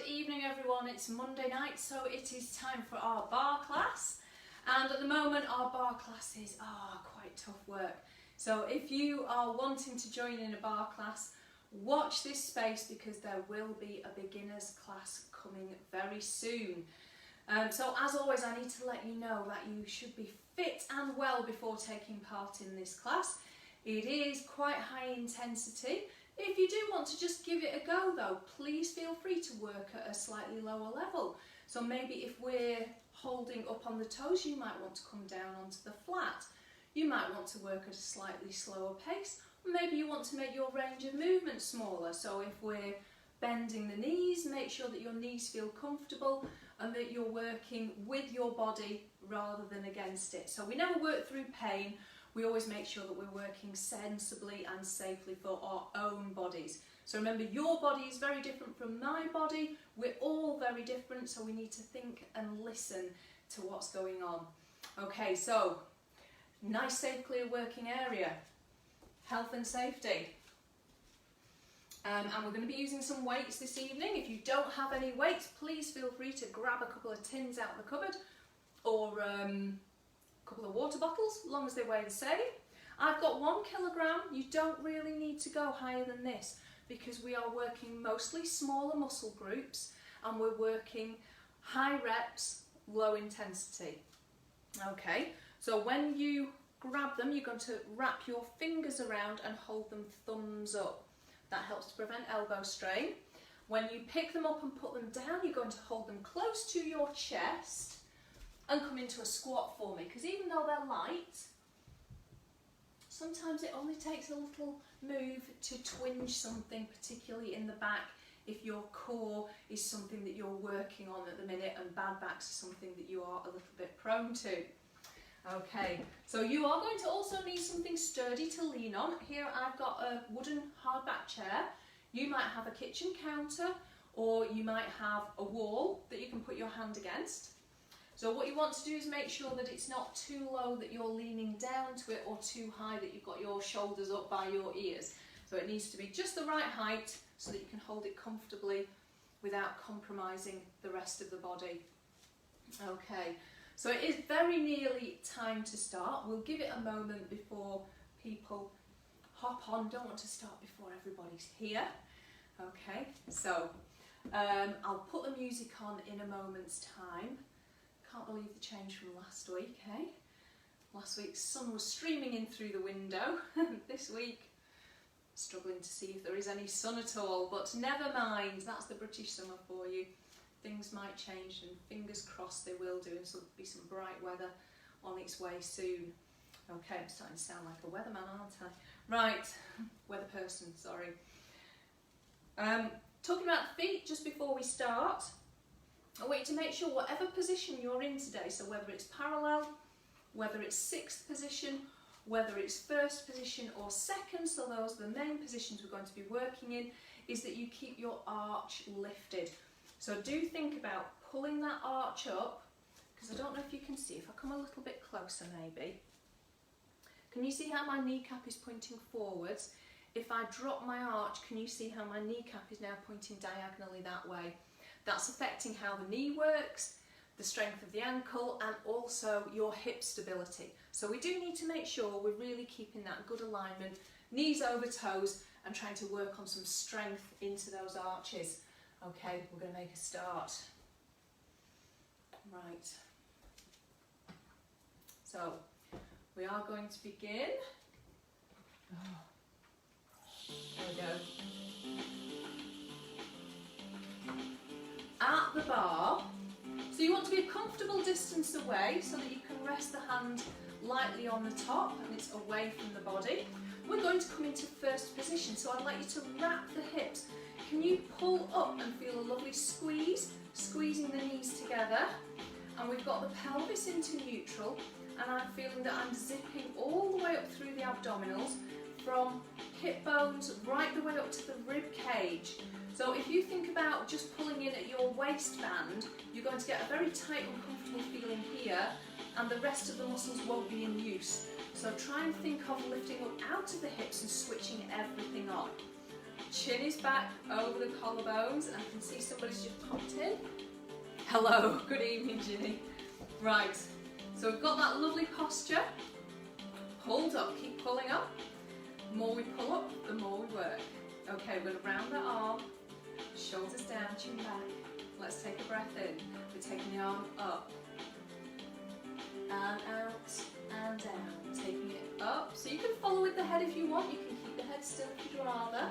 evening everyone, it's Monday night, so it is time for our bar class, and at the moment our bar classes are quite tough work. So if you are wanting to join in a bar class, watch this space because there will be a beginners class coming very soon. So as always, I need to let you know that you should be fit and well before taking part in this class. It is quite high intensity. If you do want to just give it a go though, please feel free to work at a slightly lower level. So maybe if we're holding up on the toes, you might want to come down onto the flat. You might want to work at a slightly slower pace. Maybe you want to make your range of movement smaller. So if we're bending the knees, make sure that your knees feel comfortable and that you're working with your body rather than against it. So we never work through pain. We always make sure that we're working sensibly and safely for our own bodies. So remember, your body is very different from my body. We're all very different, so we need to think and listen to what's going on. Okay, so nice, safe, clear working area. Health and safety. And we're going to be using some weights this evening. If you don't have any weights, please feel free to grab a couple of tins out of the cupboard or couple of water bottles, as long as they weigh the same. I've got 1 kilogram. You don't really need to go higher than this because we are working mostly smaller muscle groups and we're working high reps, low intensity. Okay, so when you grab them, you're going to wrap your fingers around and hold them thumbs up. That helps to prevent elbow strain. When you pick them up and put them down, you're going to hold them close to your chest and come into a squat for me, because even though they're light, sometimes it only takes a little move to twinge something, particularly in the back, if your core is something that you're working on at the minute and bad backs are something that you are a little bit prone to. Okay, so you are going to also need something sturdy to lean on. Here I've got a wooden hardback chair. You might have a kitchen counter or you might have a wall that you can put your hand against. So what you want to do is make sure that it's not too low that you're leaning down to it or too high that you've got your shoulders up by your ears. So it needs to be just the right height so that you can hold it comfortably without compromising the rest of the body. Okay, so it is very nearly time to start. We'll give it a moment before people hop on. Don't want to start before everybody's here. Okay, so I'll put the music on in a moment's time. Can't believe the change from last week, eh? Last week's sun was streaming in through the window. This week, struggling to see if there is any sun at all, but never mind, that's the British summer for you. Things might change and fingers crossed they will do, and so there'll be some bright weather on its way soon. Okay, I'm starting to sound like a weatherman, aren't I? Right, weather person, sorry. Talking about the feet just before we start, I want you to make sure whatever position you're in today, so whether it's parallel, whether it's 6th position, whether it's 1st position or 2nd, so those are the main positions we're going to be working in, is that you keep your arch lifted. So do think about pulling that arch up, because I don't know if you can see, if I come a little bit closer maybe. Can you see how my kneecap is pointing forwards? If I drop my arch, can you see how my kneecap is now pointing diagonally that way? That's affecting how the knee works, the strength of the ankle, and also your hip stability. So we do need to make sure we're really keeping that good alignment, knees over toes, and trying to work on some strength into those arches. Okay, we're going to make a start. Right. So we are going to begin. There we go. At the bar, so you want to be a comfortable distance away so that you can rest the hand lightly on the top and it's away from the body. We're going to come into 1st position, so I'd like you to wrap the hips. Can you pull up and feel a lovely squeeze, squeezing the knees together, and we've got the pelvis into neutral, and I'm feeling that I'm zipping all the way up through the abdominals from hip bones right the way up to the rib cage. So if you think about just pulling in at your waistband, you're going to get a very tight and comfortable feeling here, and the rest of the muscles won't be in use. So try and think of lifting up out of the hips and switching everything on. Chin is back over the collarbones, and I can see somebody's just popped in. Hello, good evening, Ginny. Right, so we've got that lovely posture. Pulled up, keep pulling up. The more we pull up, the more we work. Okay, we're going to round that arm, shoulders down, chin back. Let's take a breath in. We're taking the arm up, and out, and down. Taking it up. So you can follow with the head if you want. You can keep the head still if you'd rather.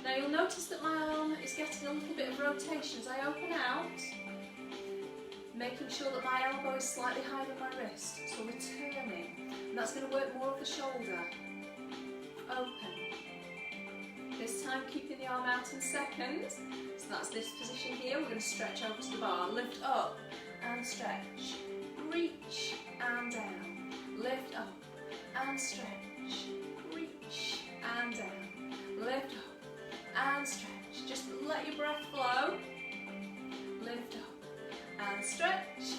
Now you'll notice that my arm is getting a little bit of rotation as I open out, making sure that my elbow is slightly higher than my wrist. So we're turning, and that's going to work more of the shoulder. Open. This time keeping the arm out in seconds. So that's this position here. We're going to stretch over to the bar. Lift up and stretch. Reach and down. Lift up and stretch. Reach and down. Lift up and stretch. Just let your breath flow. Lift up and stretch.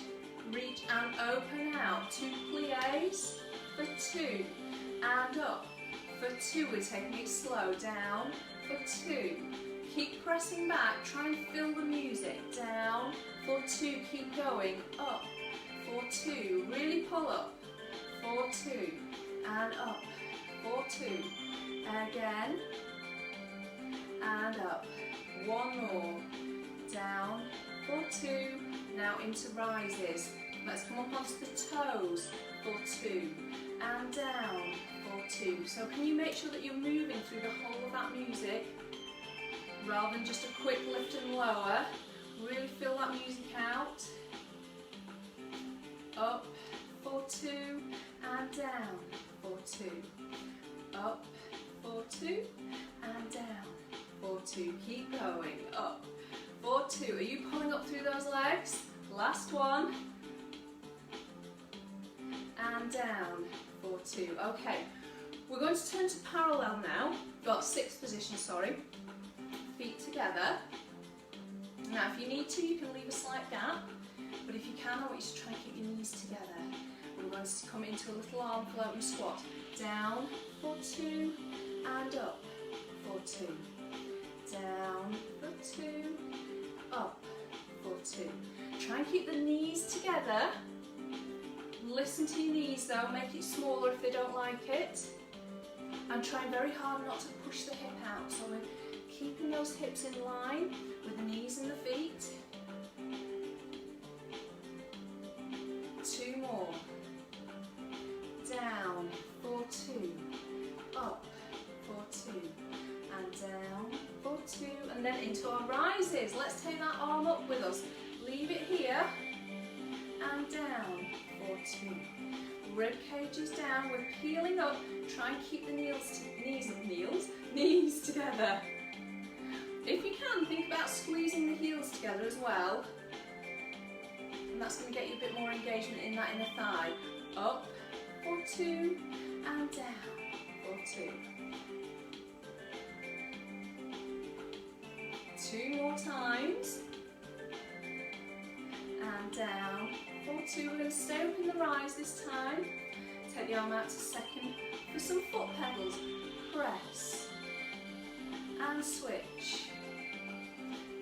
Reach and open out. 2 pliés for 2. And up. For 2, we're taking it slow. Down for 2. Keep pressing back. Try and feel the music. Down for 2. Keep going. Up for 2. Really pull up. For 2. And up. For 2. Again. And up. 1 more. Down for 2. Now into rises. Let's come up onto the toes. For 2. And down. 2. So can you make sure that you're moving through the whole of that music rather than just a quick lift and lower? Really feel that music out. Up for 2 and down for 2. Up for 2 and down for 2. Keep going. Up for 2. Are you pulling up through those legs? Last one. And down for 2. Okay. We're going to turn to parallel now. Got 6 positions, sorry. Feet together. Now if you need to, you can leave a slight gap, but if you can, I want you to try and keep your knees together. We're going to come into a little arm floating squat. Down for 2 and up for 2. Down for 2, up for 2. Try and keep the knees together. Listen to your knees though, make it smaller if they don't like it. And try very hard not to push the hip out. So we're keeping those hips in line with the knees and the feet. 2 more. Down for 2. Up for 2. And down for 2. And then into our rises. Let's take that arm up with us. Leave it here. And down for 2. Rib cage is down, we're peeling up. Try and keep the knees together. If you can, think about squeezing the heels together as well. And that's going to get you a bit more engagement in that inner thigh. Up for 2 and down for 2. 2 more times. And down for 2. We're going to stay up in the rise this time. Take the arm out to second for some foot pedals. Press. And switch.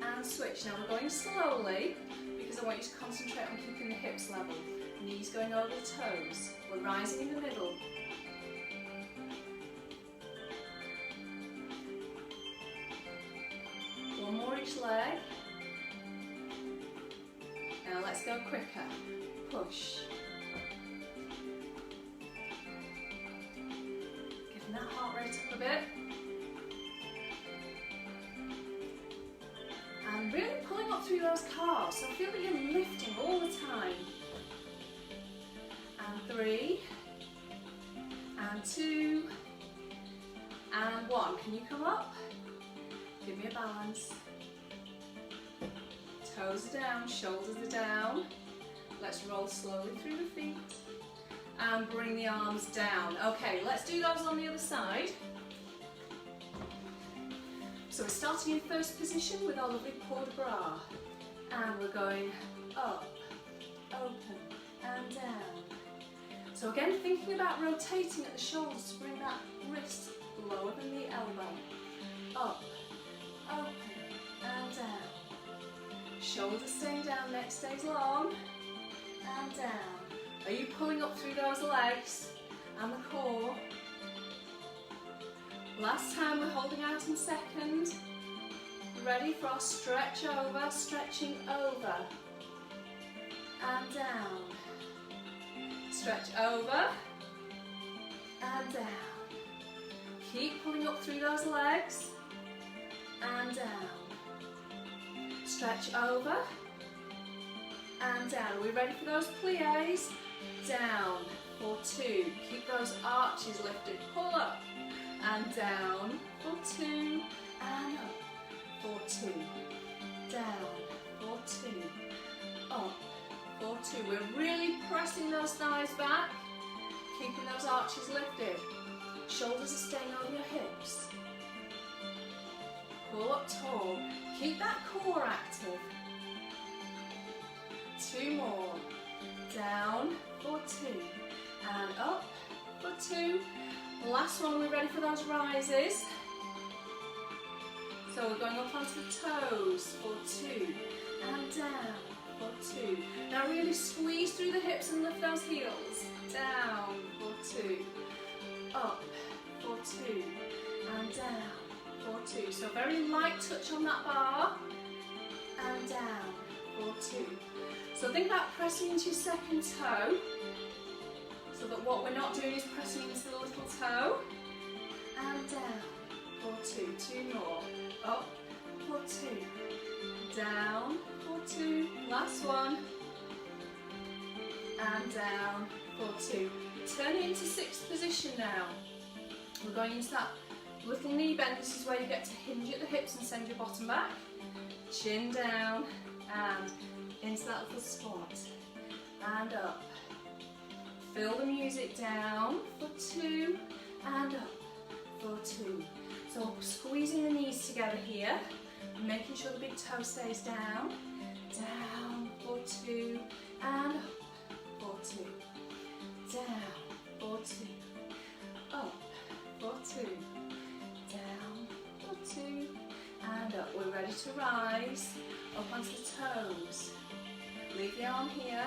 And switch. Now we're going slowly because I want you to concentrate on keeping the hips level. Knees going over the toes. We're rising in the middle. One more each leg. Now let's go quicker. Push. Giving that heart rate up a bit. And really pulling up through those calves. So feel that you're lifting all the time. And 3. And 2. And 1. Can you come up? Give me a balance. Toes are down, shoulders are down. Let's roll slowly through the feet. And bring the arms down. Okay, let's do those on the other side. So we're starting in first position with our lovely port de bras. And we're going up, open, and down. So again, thinking about rotating at the shoulders to bring that wrist lower than the elbow. Up, open, and down. Shoulders staying down, neck stays long, and down. Are you pulling up through those legs and the core? Last time, we're holding out in second. Ready for our stretch over, stretching over, and down. Stretch over, and down. Keep pulling up through those legs, and down. Stretch over, and down. Are we ready for those plies? Down for 2. Keep those arches lifted. Pull up, and down for 2, and up for 2. Down for 2, up for 2. We're really pressing those thighs back, keeping those arches lifted. Shoulders are staying over your hips. Pull up tall. Keep that core active. 2 more. Down for 2. And up for 2. Last one, we're ready for those rises. So we're going up onto the toes for 2. And down for 2. Now really squeeze through the hips and lift those heels. Down for 2. Up for 2. And down for 2. So very light touch on that bar. And down for 2. So think about pressing into your second toe. So that what we're not doing is pressing into the little toe. And down for 2. 2 more. Up for 2. Down for 2. Last one. And down for 2. Turn it into 6th position now. We're going into that little knee bend. This is where you get to hinge at the hips and send your bottom back. Chin down and into that little squat. And up. Feel the music down for 2 and up for 2. So squeezing the knees together here, making sure the big toe stays down. Down for 2 and up for 2. Down for 2. Up for 2. Down for 2 and up. We're ready to rise up onto the toes. Leave the arm here.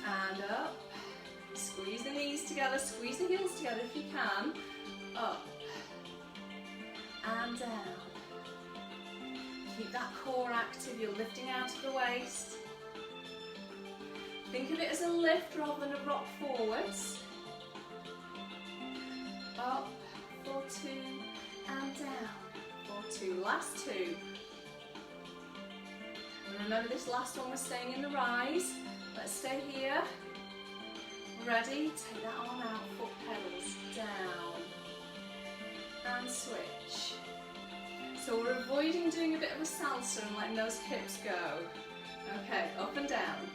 And up. Squeeze the knees together, squeeze the heels together if you can. Up. And down. Keep that core active, you're lifting out of the waist. Think of it as a lift rather than a rock forwards. Up for 2 and down for 2. Last 2. And remember this last one, we're staying in the rise. Let's stay here. Ready? Take that arm out, foot pedals down. And switch. So we're avoiding doing a bit of a salsa and letting those hips go. Okay, up and down.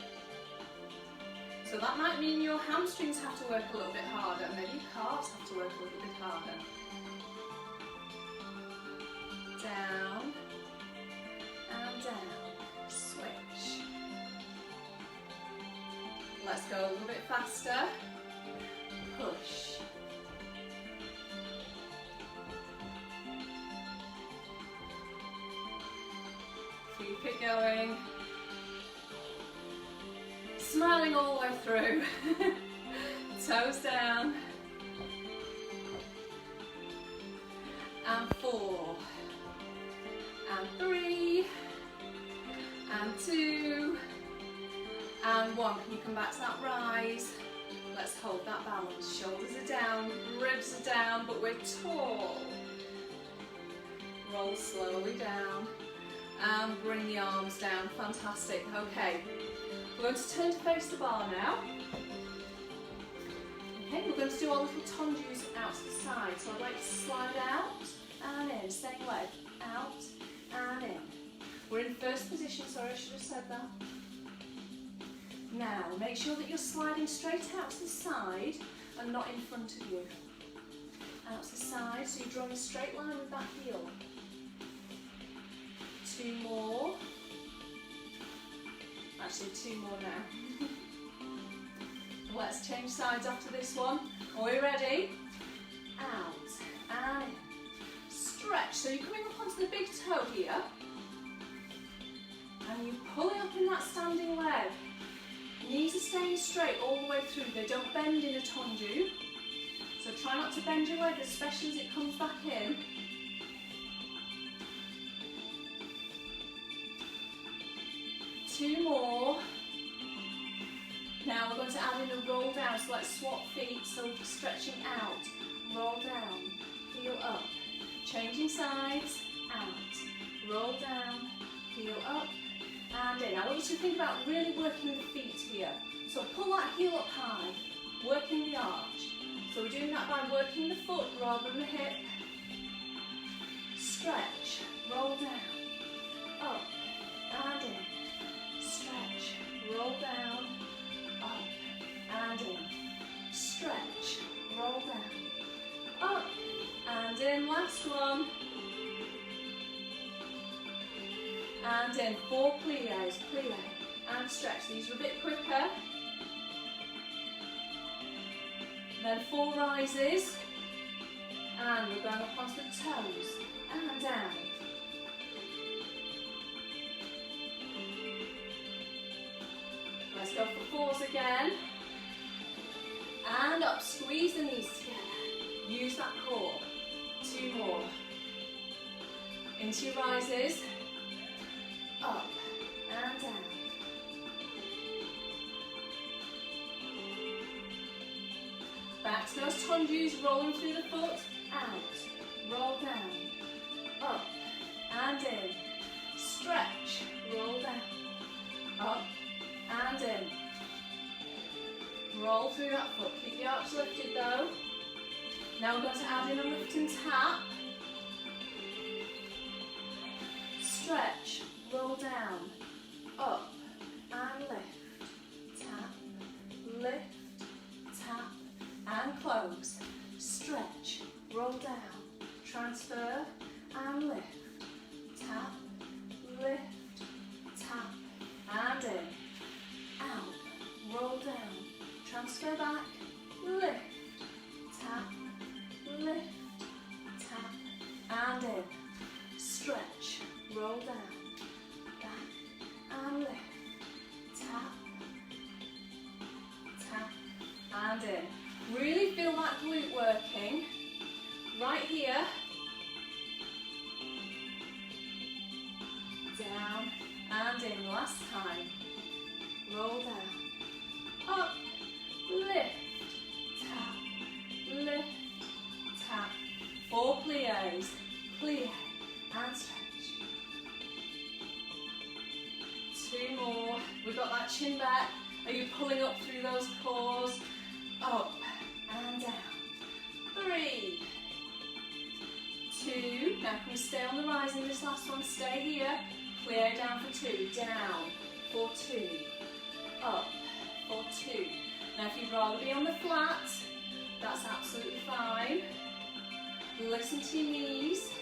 So that might mean your hamstrings have to work a little bit harder, maybe your calves have to work a little bit harder. Down and down. Switch. Let's go a little bit faster. Push. Keep it going. Smiling all the way through. Toes down. And 4. And 3. And 2. And 1. Can you come back to that rise? Let's hold that balance. Shoulders are down, ribs are down, but we're tall. Roll slowly down. And bring the arms down. Fantastic. Okay. We're going to turn to face the bar now. Okay, we're going to do our little tondus out to the side. So I'd like to slide out and in. Same leg. Out and in. We're in first position. Sorry, I should have said that. Now, make sure that you're sliding straight out to the side and not in front of you. Out to the side, so you're drawing a straight line with that heel. 2 more. Actually, 2 more now. Let's change sides after this one. Are we ready? Out and in. Straight stretch. So you're coming up onto the big toe here, and you're pulling up in that standing leg. Knees are staying straight all the way through. They don't bend in a tendu. So try not to bend your leg, especially as it comes back in. Two more. Now we're going to add in a roll down. So let's swap feet. So stretching out, roll down, heel up, changing sides, out, roll down, heel up, and in. I want you to think about really working the feet here. So pull that heel up high, working the arch. So we're doing that by working the foot rather than the hip. Stretch, roll down, up, and in. Stretch, roll down, up, and in. Stretch, roll down, up, and in. Last one. And in. 4 pliés, plie, and stretch. These are a bit quicker. Then 4 rises, and we're going up onto the toes, and down. Let's go for 4s again, and up, squeeze the knees together, use that core. 2 more, into your rises, up, and down. Back to those tendus, rolling through the foot, out, roll down, up, and in, stretch, roll down, up, and in. Roll through that foot, keep the arch lifted though. Now we're going to add in a lift and tap. Stretch, roll down, up, and lift, tap, lift, tap, and close. Stretch, roll down, transfer, and lift, tap, lift, tap, and in, out, roll down, transfer back, lift, tap, lift, tap, and in. Stretch, roll down, back, and lift, tap, tap, and in. Really feel that glute working. Right here. Down and in. Last time. Roll down. Up. Lift. Tap. Lift. Tap. 4 pliés. Plie. And stretch. 2 more. We've got that chin back. Are you pulling up through those cores? Up. And down. 3, 2. Now can we stay on the rise in this last one? Stay here. Clear down for 2. Down for 2. Up for 2. Now if you'd rather be on the flat, that's absolutely fine. Listen to your knees.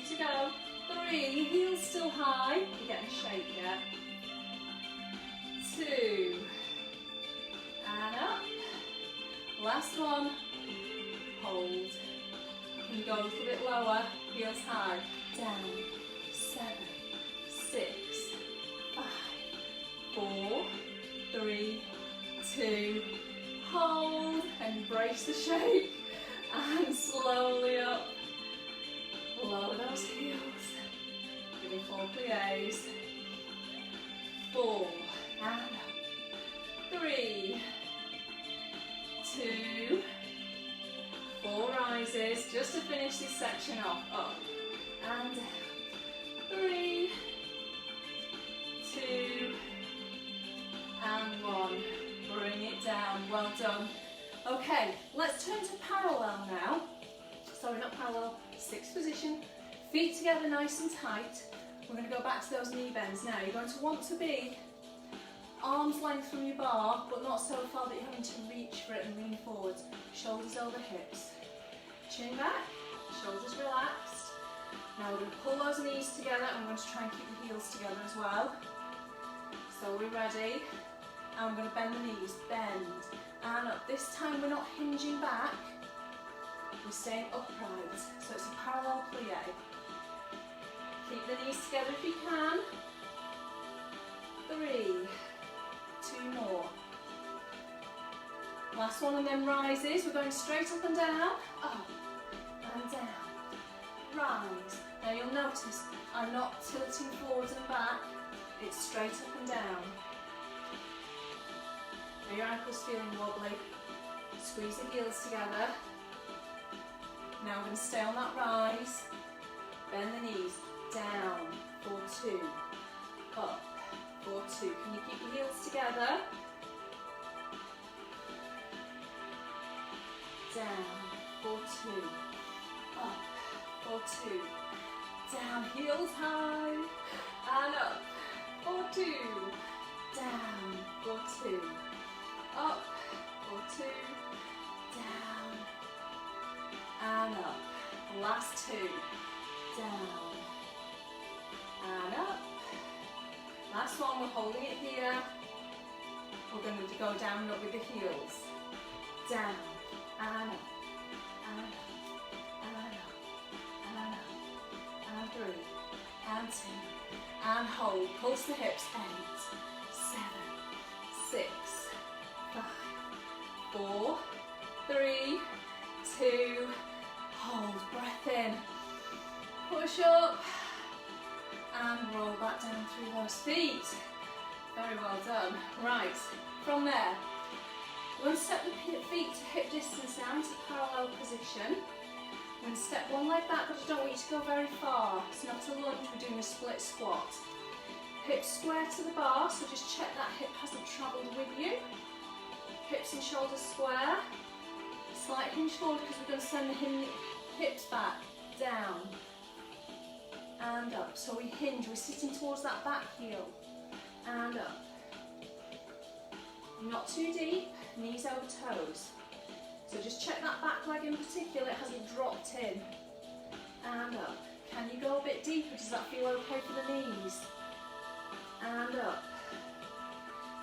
To go. 3, your heels still high. You're getting a shake yet. 2, and up. Last one. Hold. Can you go a little bit lower? Heels high. Down. 7, 6, 5, 4, 3, 2. Hold. Embrace the shake. And slowly up. Lower those heels. Giving 4 pliés. 4 and up. 3, 2, 4 rises. Just to finish this section off. Up and down. 3, 2, and 1. Bring it down. Well done. Okay, let's turn to parallel now. Sorry, not parallel. 6th position, feet together nice and tight. We're going to go back to those knee bends now. You're going to want to be arm's length from your bar, but not so far that you're having to reach for it and lean forwards. Shoulders over hips. Chin back, shoulders relaxed. Now we're going to pull those knees together and we're going to try and keep the heels together as well. So we're ready. And we're going to bend the knees, bend and up. This time we're not hinging back, we're staying upright. So it's a parallel plie. Keep the knees together if you can. 3, 2 more. Last one and then rises. We're going straight up and down, up and down, rise. Now you'll notice I'm not tilting forwards and back, it's straight up and down. Now your ankle's feeling wobbly, squeeze the heels together. Now we're going to stay on that rise, bend the knees, down, for 2, up, for 2. Can you keep your heels together? Down, for 2, up, for 2, down, heels high, and up, for 2, down, for 2, up, for 2, down, and up, last 2, down, and up, last one, we're holding it here, we're going to go down and up with the heels, down, and up, and up, and up, and up, and 3, and 2, and hold, pulse the hips, 8, 7, 6, 5, 4, 3, 2, hold, breath in, push up, and roll back down through those feet. Very well done. Right, from there, we're going to step the feet to hip distance down to parallel position. We're going to step one leg back, but I don't want you to go very far. It's not a lunge, we're doing a split squat. Hips square to the bar, so just check that hip hasn't travelled with you. Hips and shoulders square. Slight hinge forward because we're going to send the hips back, down, and up. So we hinge, we're sitting towards that back heel, and up. Not too deep, knees over toes. So just check that back leg in particular, it hasn't dropped in. And up. Can you go a bit deeper? Does that feel okay for the knees? And up.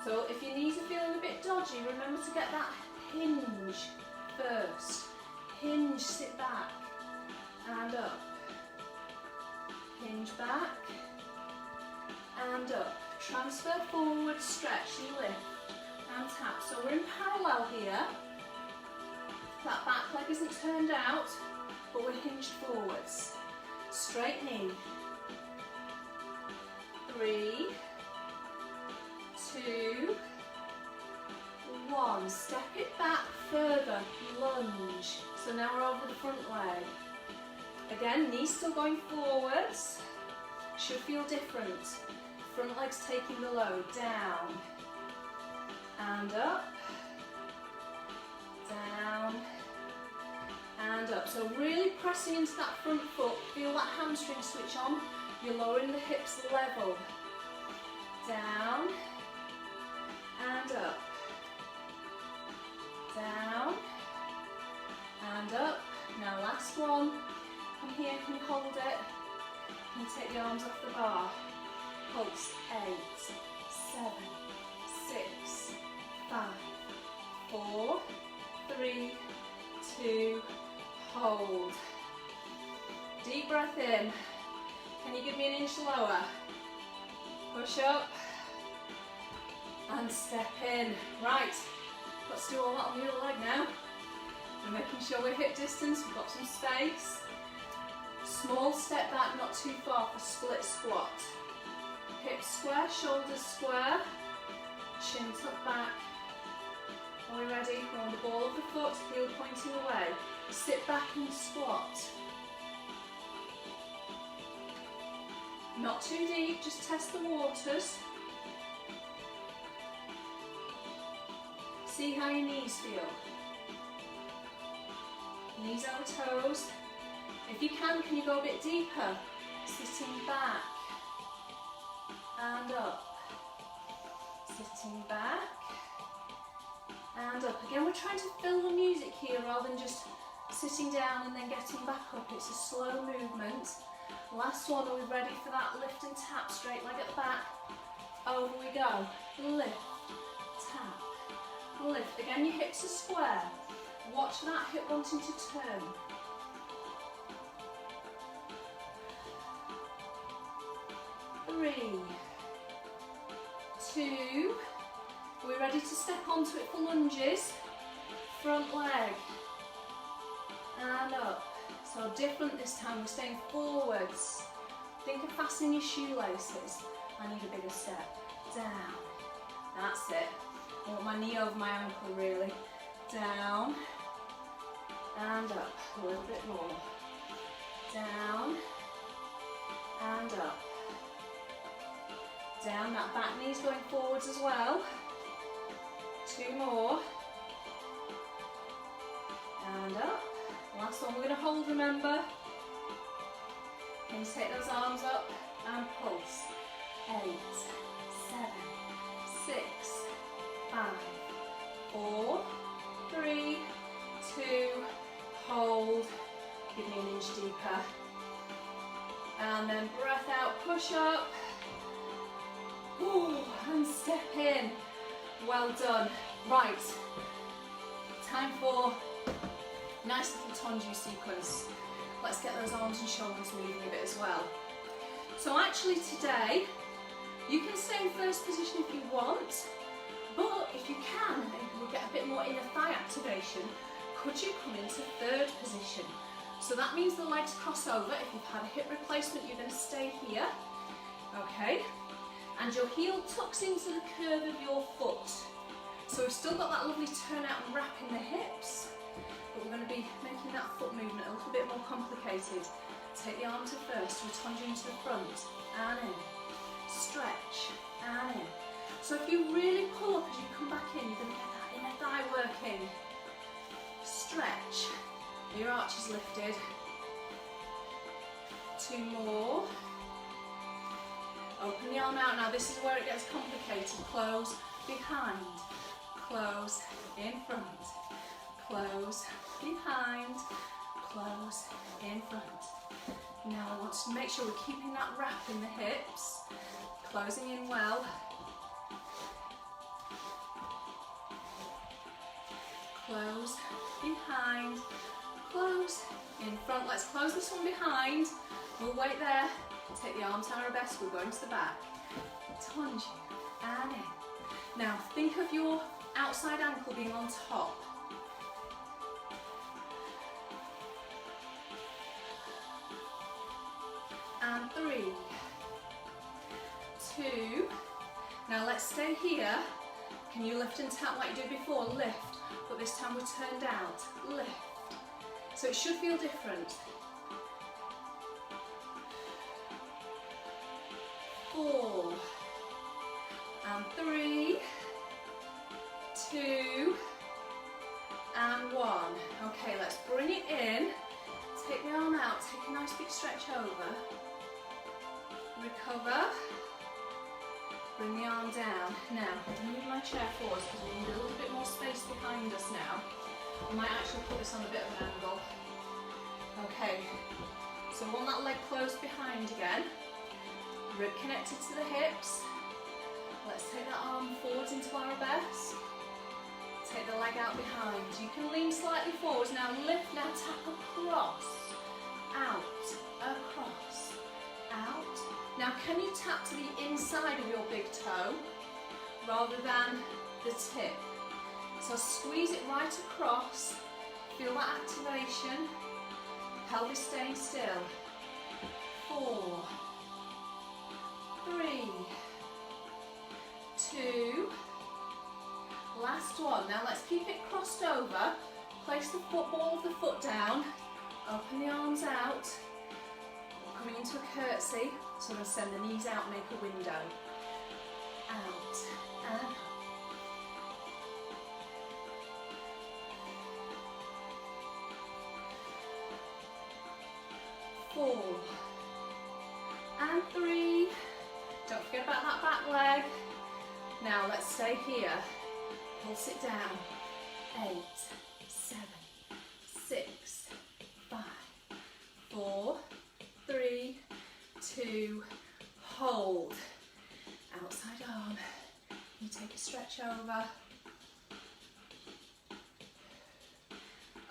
So if your knees are feeling a bit dodgy, remember to get that hinge first. Hinge, sit back, and up. Hinge back, and up. Transfer forward, stretch and lift, and tap. So we're in parallel here. That back leg isn't turned out, but we're hinged forwards. Straight knee. 3, 2, 1. Step it back further, lunge. So now we're over the front leg. Again, knees still going forwards. Should feel different. Front leg's taking the load, down, and up, down, and up. So really pressing into that front foot, feel that hamstring switch on. You're lowering the hips level. Down, and up, down, and up. Now last one. From here, can you hold it? Can you take the arms off the bar? Pulse, 8, 7, 6, 5, 4, 3, 2, hold. Deep breath in. Can you give me an inch lower? Push up and step in. Right, let's do all that on the other leg now. We're making sure we're hip distance, we've got some space. Small step back, not too far for split squat. Hips square, shoulders square, chin tucked back. Are we ready? We're on the ball of the foot, heel pointing away. Sit back and squat. Not too deep, just test the waters. See how your knees feel. Knees over toes. If you can you go a bit deeper? Sitting back and up. Sitting back and up. Again, we're trying to fill the music here rather than just sitting down and then getting back up. It's a slow movement. Last one, are we ready for that lift and tap? Straight leg at the back. Over we go. Lift, tap, lift. Again, your hips are square. Watch for that hip wanting to turn. Three, two. Are we ready to step onto it for lunges? Front leg. And up. So different this time, we're staying forwards. Think of fastening your shoelaces. I need a bigger step. Down. That's it. I want my knee over my ankle really. Down. And up. A little bit more. Down. And up. Down. That back knee's going forwards as well. Two more. And up. Last one, we're going to hold, remember. Can you take those arms up and pulse. 8, 7, 6, 5, 4, 3, 2, hold. Give me an inch deeper. And then breath out, push up. Ooh, and step in. Well done. Right, time for nice little tonju sequence. Let's get those arms and shoulders moving a bit as well. So actually today, you can stay in first position if you want, but if you can, and you'll get a bit more inner thigh activation, could you come into third position? So that means the legs cross over. If you've had a hip replacement, you're going to stay here, okay? And your heel tucks into the curve of your foot. So we've still got that lovely turn out and wrap in the hips, but we're going to be making that foot movement a little bit more complicated. Take the arm to first, return you into the front, and in. Stretch, and in. So if you really pull up as you come back in, you're going to get that inner thigh working. Stretch. Your arch is lifted. Two more. Open the arm out. Now this is where it gets complicated. Close, behind. Close, in front. Close, behind. Close, in front. Now I want to make sure we're keeping that wrap in the hips. Closing in well. Close, behind. Close, in front. Let's close this one behind. We'll wait there. Take the arms to arabesque. We're going to the back. Tonju and in. Now think of your outside ankle being on top. And 3, 2. Now let's stay here. Can you lift and tap like you did before? Lift. But this time we're turned out. Lift. So it should feel different. 4 and 3, 2 and 1. Okay, let's bring it in. Take the arm out. Take a nice big stretch over. Recover. Bring the arm down. Now, I'm going to move my chair forward because we need a little bit more space behind us now. I might actually put this on a bit of an angle. Okay, so I want that leg closed behind again. Rib connected to the hips. Let's take that arm forwards into arabesque. Take the leg out behind. You can lean slightly forwards. Now lift, now tap across. Out, across, out. Now can you tap to the inside of your big toe rather than the tip? So squeeze it right across. Feel that activation. Pelvis staying still. 4, 3, 2. Last one. Now let's keep it crossed over. Place the ball of the foot down. Open the arms out. Coming into a curtsy. So I'm going to send the knees out, make a window. Out and up. 4 and 3. Don't forget about that back leg. Now let's stay here. Pulse it down. 8, 7, 6, 5, 4, 3, 2, hold. Outside arm. You take a stretch over.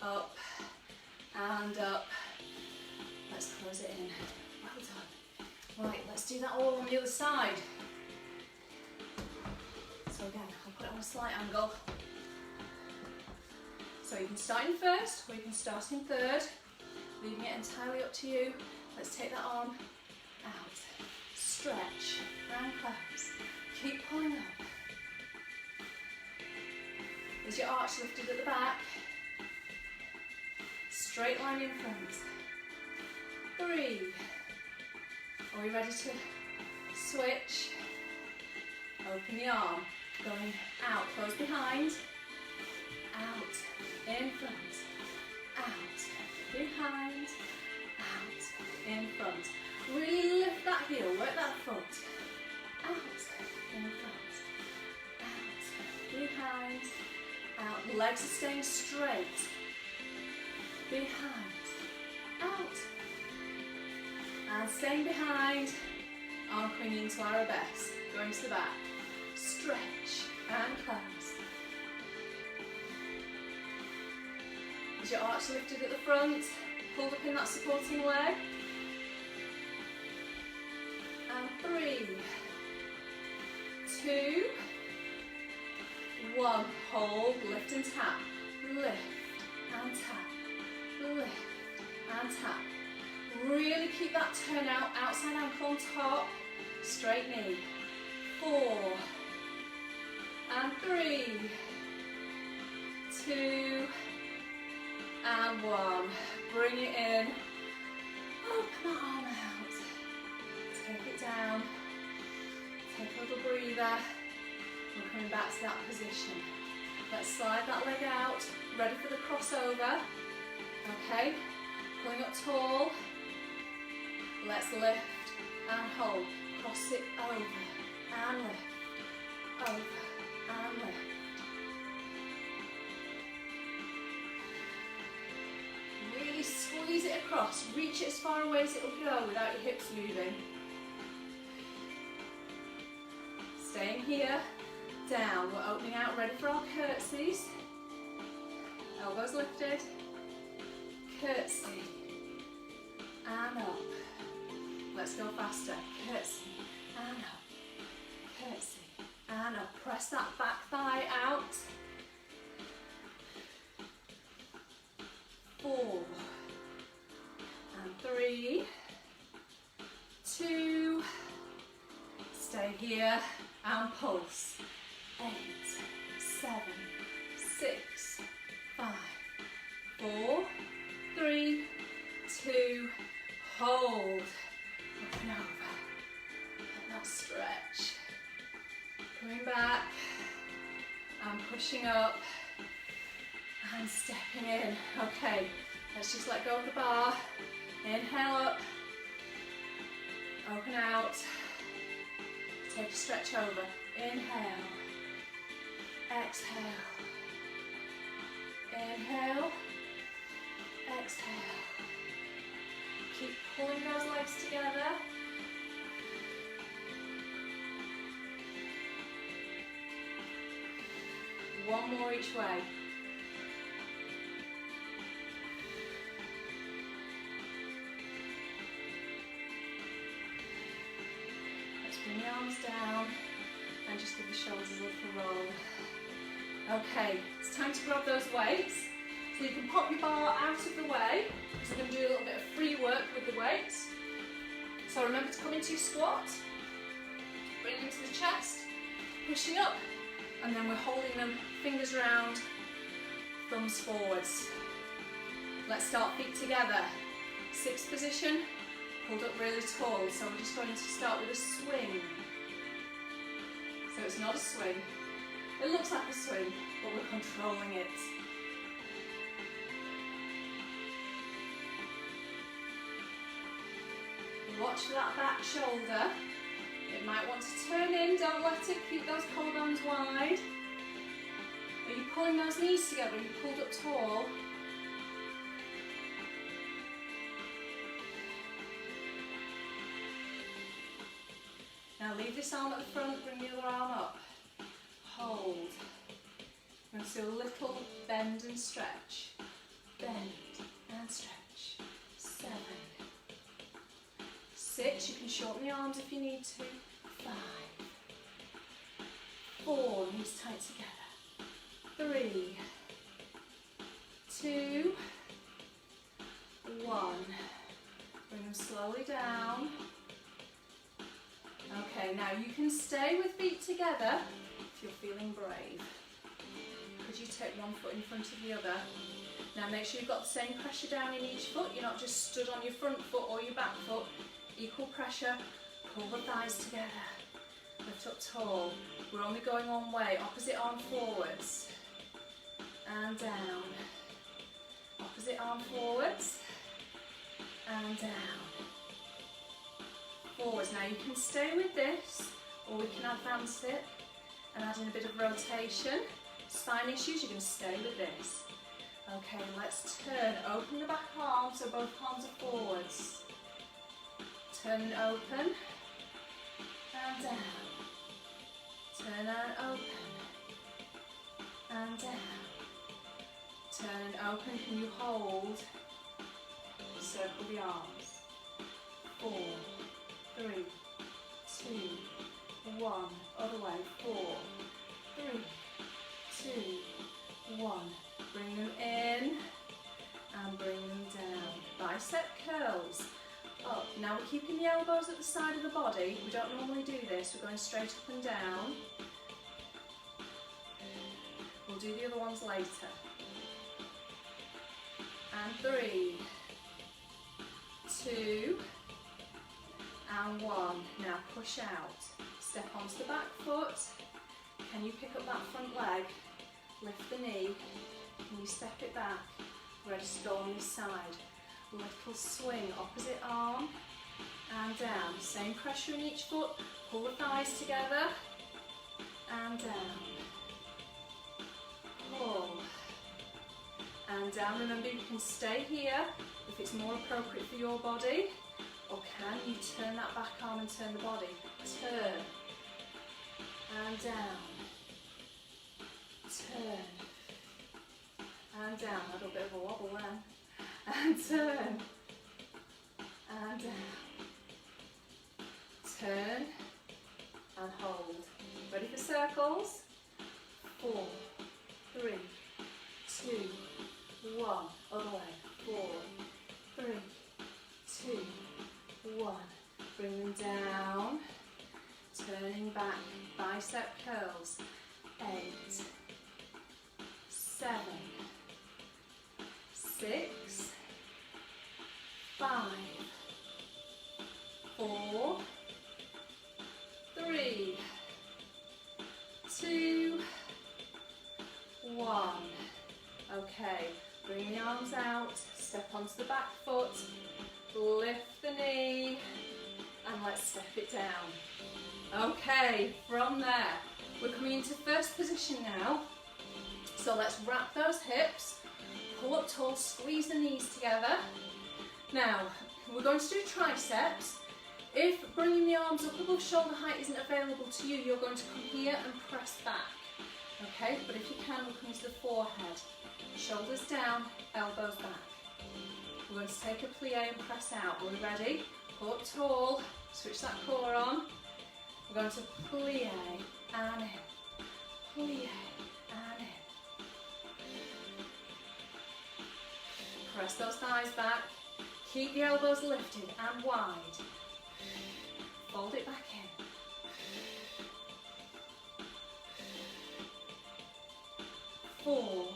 Up and up. Let's close it in. Well done. Right, let's do that all on the other side. So again, I'll put it on a slight angle. So you can start in first, or you can start in third, leaving it entirely up to you. Let's take that arm out. Stretch and close. Keep pulling up. Is your arch lifted at the back? Straight line in front. 3. Are we ready to switch? Open the arm. Going out, close behind. Out, in front. Out, behind. Out, in front. Really lift that heel, work that foot. Out, in front. Out, behind. Out, legs are staying straight. Behind. Out. And staying behind. Arm clinging to arabesque. Going to the back. Stretch and close. Is your arch lifted at the front? Pulled up in that supporting leg. And 3, 2, 1. Hold, lift and tap. Lift and tap. Lift and tap. Really keep that turn out. Outside ankle on top. Straight knee. 4. And 3, 2, and 1. Bring it in. Open that arm out. Take it down. Take a little breather. We're coming back to that position. Let's slide that leg out. Ready for the crossover. Okay. Pulling up tall. Let's lift and hold. Cross it over and lift. Over. And lift. Really squeeze it across. Reach it as far away as it'll go without your hips moving. Staying here. Down. We're opening out, ready for our curtsies. Elbows lifted. Curtsy. And up. Let's go faster. Curtsy. And up. Curtsy. And up. Press that back thigh out. 4. And 3. 2. Stay here and pulse. 8, 7, 6, 5, 4, 3, 2, hold. Open over. Let that stretch. Coming back and pushing up and stepping in. Okay, let's just let go of the bar. Inhale up. Open out. Take a stretch over. Inhale. Exhale. Inhale. Exhale. Keep pulling those legs together. One more each way. Let's bring the arms down and just give the shoulders a little roll. Okay, it's time to grab those weights. So you can pop your bar out of the way, because we're going to do a little bit of free work with the weights. So remember to come into your squat, bring them to the chest, pushing up, and then we're holding them, fingers round, thumbs forwards. Let's start feet together. 6th position, pulled up really tall, so we're just going to start with a swing. So it's not a swing. It looks like a swing, but we're controlling it. Watch for that back shoulder. It might want to turn in, don't let it, keep those collarbones wide. Are you pulling those knees together? Are you pulled up tall? Now leave this arm at the front, bring the other arm up. Hold. We're going to do a little bend and stretch. Bend and stretch. 7. 6, you can shorten the arms if you need to. 5. 4, knees tight together. 3. 2. 1. Bring them slowly down. Okay, now you can stay with feet together if you're feeling brave. Could you take one foot in front of the other? Now make sure you've got the same pressure down in each foot. You're not just stood on your front foot or your back foot. Equal pressure. Pull the thighs together. Lift up tall. We're only going one way. Opposite arm forwards. And down. Opposite arm forwards. And down. Forwards. Now you can stay with this, or we can advance it and add in a bit of rotation. Spine issues, you can stay with this. Okay, let's turn. Open the back arm so both arms are forwards. Turn and open. And down. Turn and open. And down. Turn and open. Can you hold? Circle the arms. 4, 3, 2, 1. Other way. 4, 3, 2, 1. Bring them in and bring them down. Bicep curls. Up. Now we're keeping the elbows at the side of the body. We don't normally do this. We're going straight up and down. We'll do the other ones later. And 3, 2, and 1. Now push out. Step onto the back foot. Can you pick up that front leg? Lift the knee. Can you step it back? Ready to go on this side. Little swing, opposite arm and down. Same pressure in each foot. Pull the thighs together and down. Pull and down. Remember, you can stay here if it's more appropriate for your body, or can you turn that back arm and turn the body? Turn and down. Turn and down. A little bit of a wobble then. And turn and down. Turn and hold. Ready for circles? 4, 3, 2, 1. Other way. 4, 3, 2, 1. Bring them down. Turning back. Bicep curls. 8, 7, 6, 5, 4, 3, 2, 1. Okay, bring the arms out, step onto the back foot, lift the knee, and let's step it down. Okay, from there, we're coming into first position now. So let's wrap those hips, pull up tall, squeeze the knees together. Now, we're going to do triceps. If bringing the arms up above shoulder height isn't available to you, you're going to come here and press back. Okay, but if you can, we'll come to the forehead. Shoulders down, elbows back. We're going to take a plie and press out. Are we ready? Pull up tall, switch that core on. We're going to plie and in, plie and in. Press those thighs back. Keep the elbows lifted and wide. Fold it back in. 4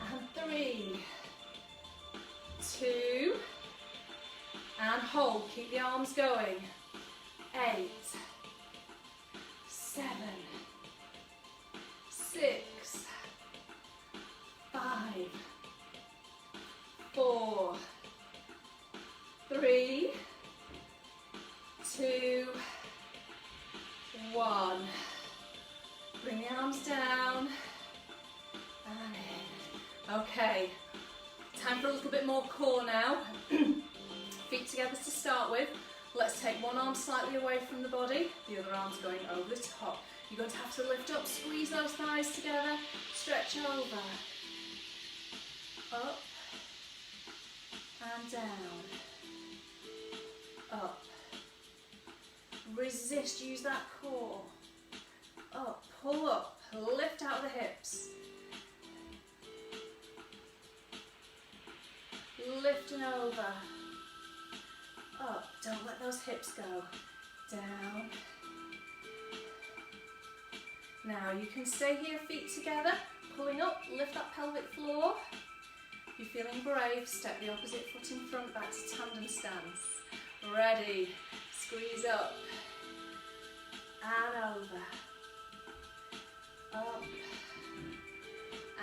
and 3, 2, and hold. Keep the arms going. 8, 7, 6, 5, 4, 3, 2, 1. Bring the arms down and in. Okay, time for a little bit more core now. Feet together to start with. Let's take one arm slightly away from the body, the other arm's going over the top. You're going to have to lift up, squeeze those thighs together, stretch over, up and down, up. Resist, use that core. Up, pull up, lift out the hips. Lift and over. Up, don't let those hips go. Down. Now you can stay here, feet together, pulling up, lift that pelvic floor. If you're feeling brave, step the opposite foot in front, back to tandem stance. Ready, squeeze up, and over, up,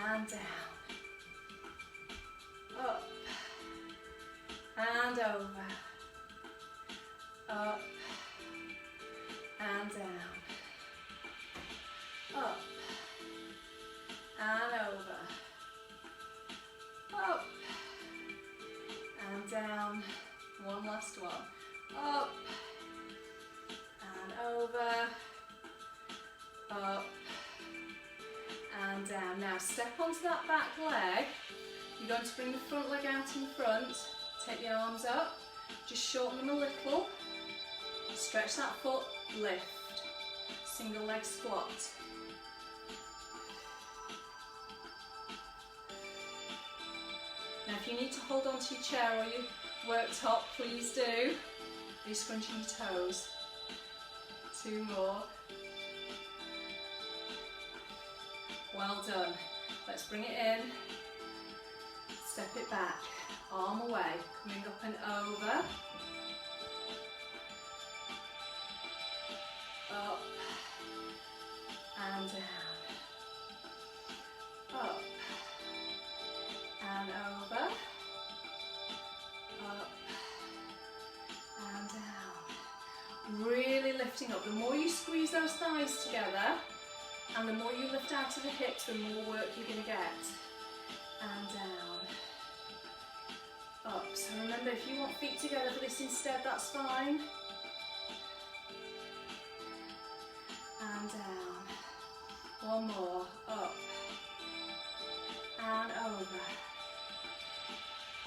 and down, up, and over, up, and down, up, and over, up, and down. One last one. Up, and over, up, and down. Now step onto that back leg. You're going to bring the front leg out in front. Take the arms up, just shorten them a little. Stretch that foot, lift. Single leg squat. Now if you need to hold on to your chair or your worktop, please do. Are you scrunching your toes? 2 more. Well done. Let's bring it in. Step it back. Arm away. Coming up and over. Up. And down. Up. And over. Up. And down. Really lifting up. The more you squeeze those thighs together and the more you lift out of the hips, the more work you're going to get. And down. Up. So remember, if you want feet together for this instead, that's fine. And down. One more. Up. And over.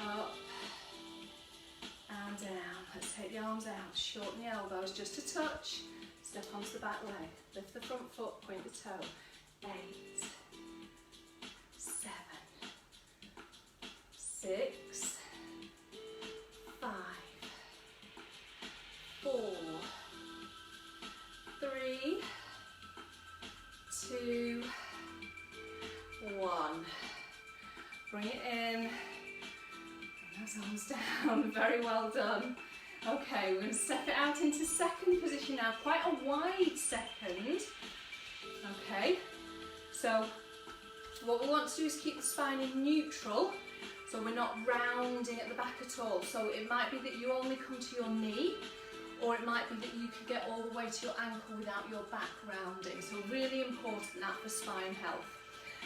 Up. And down. Let's take the arms out, shorten the elbows just a touch, step onto the back leg, lift the front foot, point the toe. 8, 7, 6, 5, 4, 3, 2, 1. Bring it in. Those arms down, very well done. Okay, we're going to step it out into second position now, quite a wide second. Okay, so what we want to do is keep the spine in neutral, so we're not rounding at the back at all. So it might be that you only come to your knee, or it might be that you can get all the way to your ankle without your back rounding. So really important that for spine health.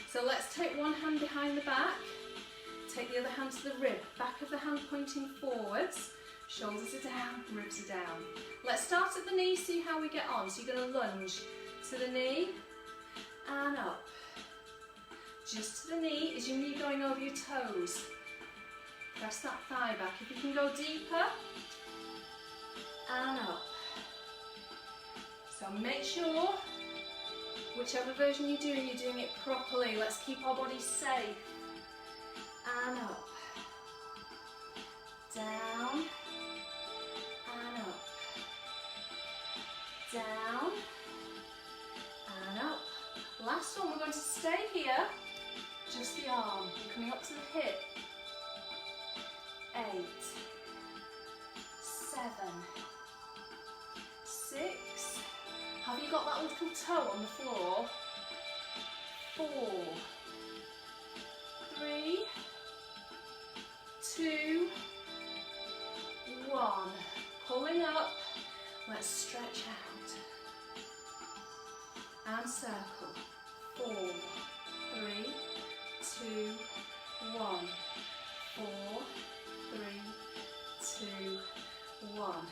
So let's take one hand behind the back. Take the other hand to the rib, back of the hand pointing forwards, shoulders are down, ribs are down. Let's start at the knee, see how we get on. So you're going to lunge to the knee and up. Just to the knee, is your knee going over your toes? Press that thigh back. If you can go deeper, and up. So make sure, whichever version you're doing it properly. Let's keep our bodies safe. And up, down, and up, down, and up. Last one, we're going to stay here, just the arm, coming up to the hip. 8, 7, 6, have you got that little toe on the floor? 4, 3, 2, 1. Pulling up. Let's stretch out. And circle. 4, 3, 2, 1. 4, 3, 2, 1.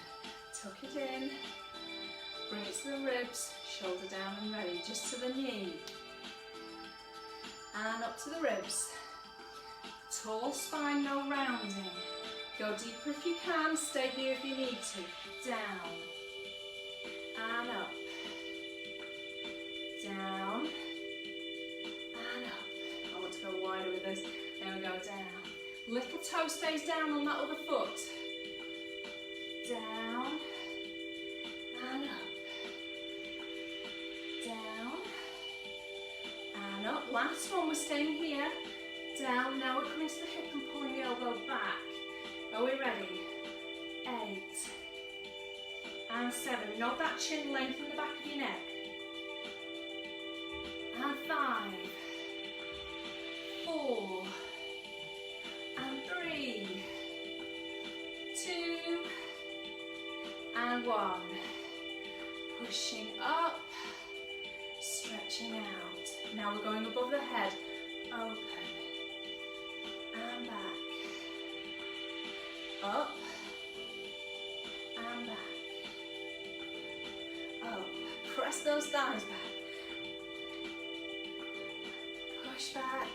Tuck it in. Bring it to the ribs, shoulder down and ready, just to the knee. And up to the ribs. Tall spine, no rounding. Go deeper if you can, stay here if you need to. Down. And up. Down. And up. I want to go wider with this. There we go, down. Little toe stays down on that other foot. Down. And up. Down. And up. Last one, we're staying here. Down. Now we're coming to the hip and pulling the elbow back. Are we ready? 8. And 7. Nod that chin, lengthen the back of your neck. And 5. 4. And 3. 2. And 1. Pushing up. Stretching out. Now we're going above the head. Open. And back. Up. And back. Up. Press those thighs back. Push back.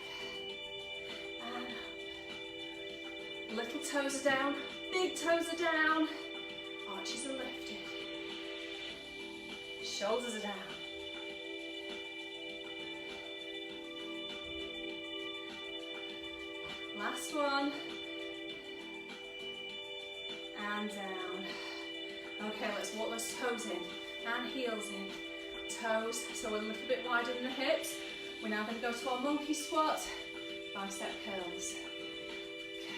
And up. Little toes are down. Big toes are down. Arches are lifted. Shoulders are down. Last one. And down. Okay, let's walk those toes in and heels in. Toes, so we're a little bit wider than the hips. We're now going to go to our monkey squat. Bicep curls.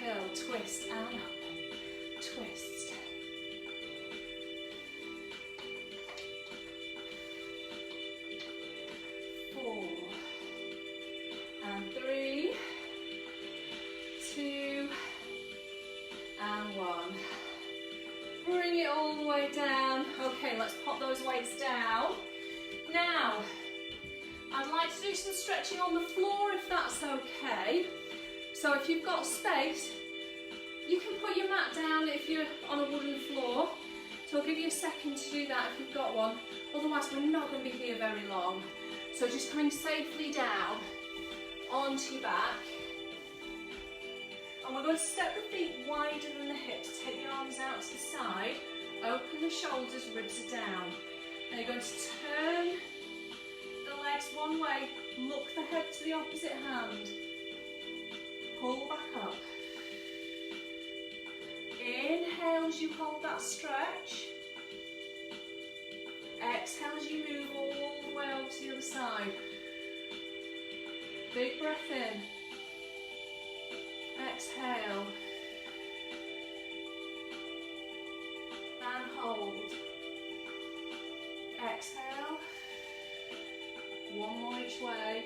Curl, twist, and up. Twist. Four. And 3. 2. And 1. Bring it all the way down. Okay, let's pop those weights down. Now, I'd like to do some stretching on the floor if that's okay. So if you've got space, you can put your mat down if you're on a wooden floor. So I'll give you a second to do that if you've got one. Otherwise, we're not going to be here very long. So just coming safely down onto your back. And we're going to step the feet wider than the hips. Take the arms out to the side. Open the shoulders, ribs are down. Now you're going to turn the legs one way. Look the head to the opposite hand. Pull back up. Inhale as you hold that stretch. Exhale as you move all the way over to the other side. Big breath in. Exhale. And hold. Exhale. One more each way.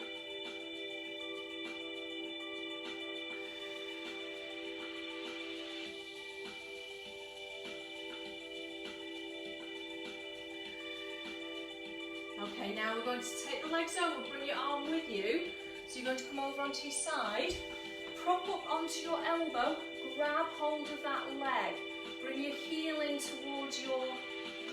Okay, now we're going to take the legs over, bring your arm with you. So you're going to come over onto your side, prop up onto your elbow, grab hold of that leg. Bring your heel in towards your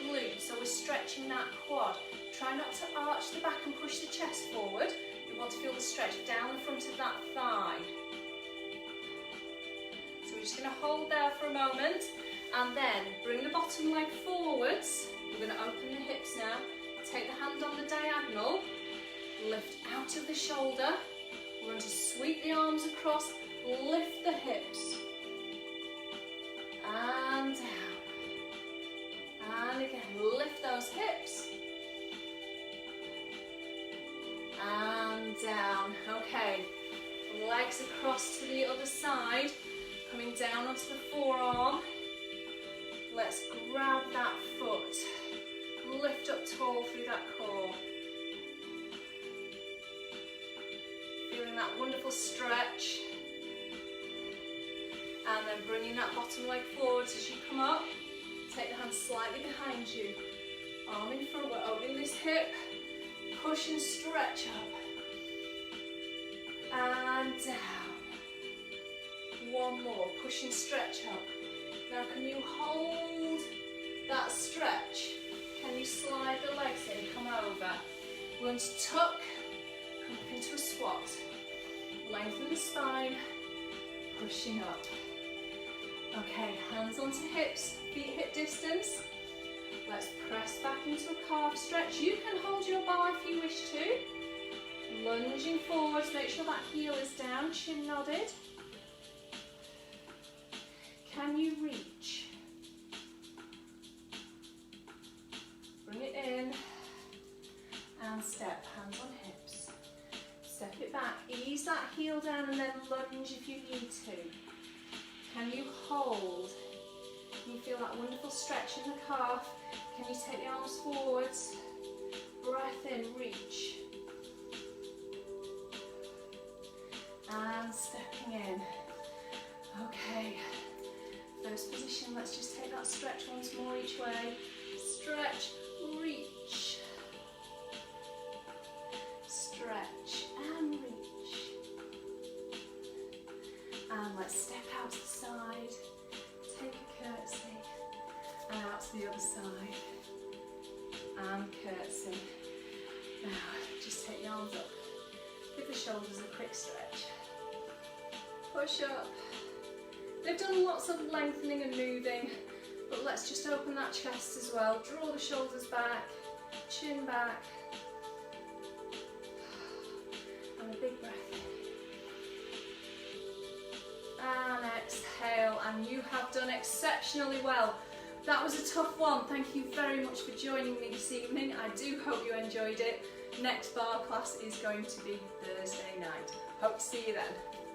glute, so we're stretching that quad. Try not to arch the back and push the chest forward. You want to feel the stretch down the front of that thigh. So we're just going to hold there for a moment, and then bring the bottom leg forwards. We're going to open the hips now. Take the hand on the diagonal, lift out of the shoulder. We're going to sweep the arms across, lift the hips. And down. And again, lift those hips. And down. Okay, legs across to the other side, coming down onto the forearm. Let's grab that foot. Lift up tall through that core. Feeling that wonderful stretch. And then bringing that bottom leg forwards as you come up. Take the hand slightly behind you. Arm in front, we're opening this hip. Push and stretch up. And down. One more, push and stretch up. Now can you hold that stretch. Can you slide the legs in, come over. We're going to tuck, come up into a squat. Lengthen the spine, pushing up. Okay, hands onto hips, feet hip distance. Let's press back into a calf stretch. You can hold your bar if you wish to. Lunging forwards, make sure that heel is down, chin nodded. Can you reach? Bring it in and step, hands on hips. Step it back, ease that heel down and then lunge if you need to. Can you hold? Can you feel that wonderful stretch in the calf? Can you take the arms forwards? Breath in, reach. And stepping in. Okay, first position, let's just take that stretch once more each way. Stretch, reach. Stretch and reach. And let's step out to the side. Take a curtsy. And out to the other side. And curtsy. Now, just take the arms up. Give the shoulders a quick stretch. Push up. They've done lots of lengthening and moving, but let's just open that chest as well. Draw the shoulders back, chin back. And a big breath in. And exhale, and you have done exceptionally well. That was a tough one. Thank you very much for joining me this evening. I do hope you enjoyed it. Next bar class is going to be Thursday night. Hope to see you then.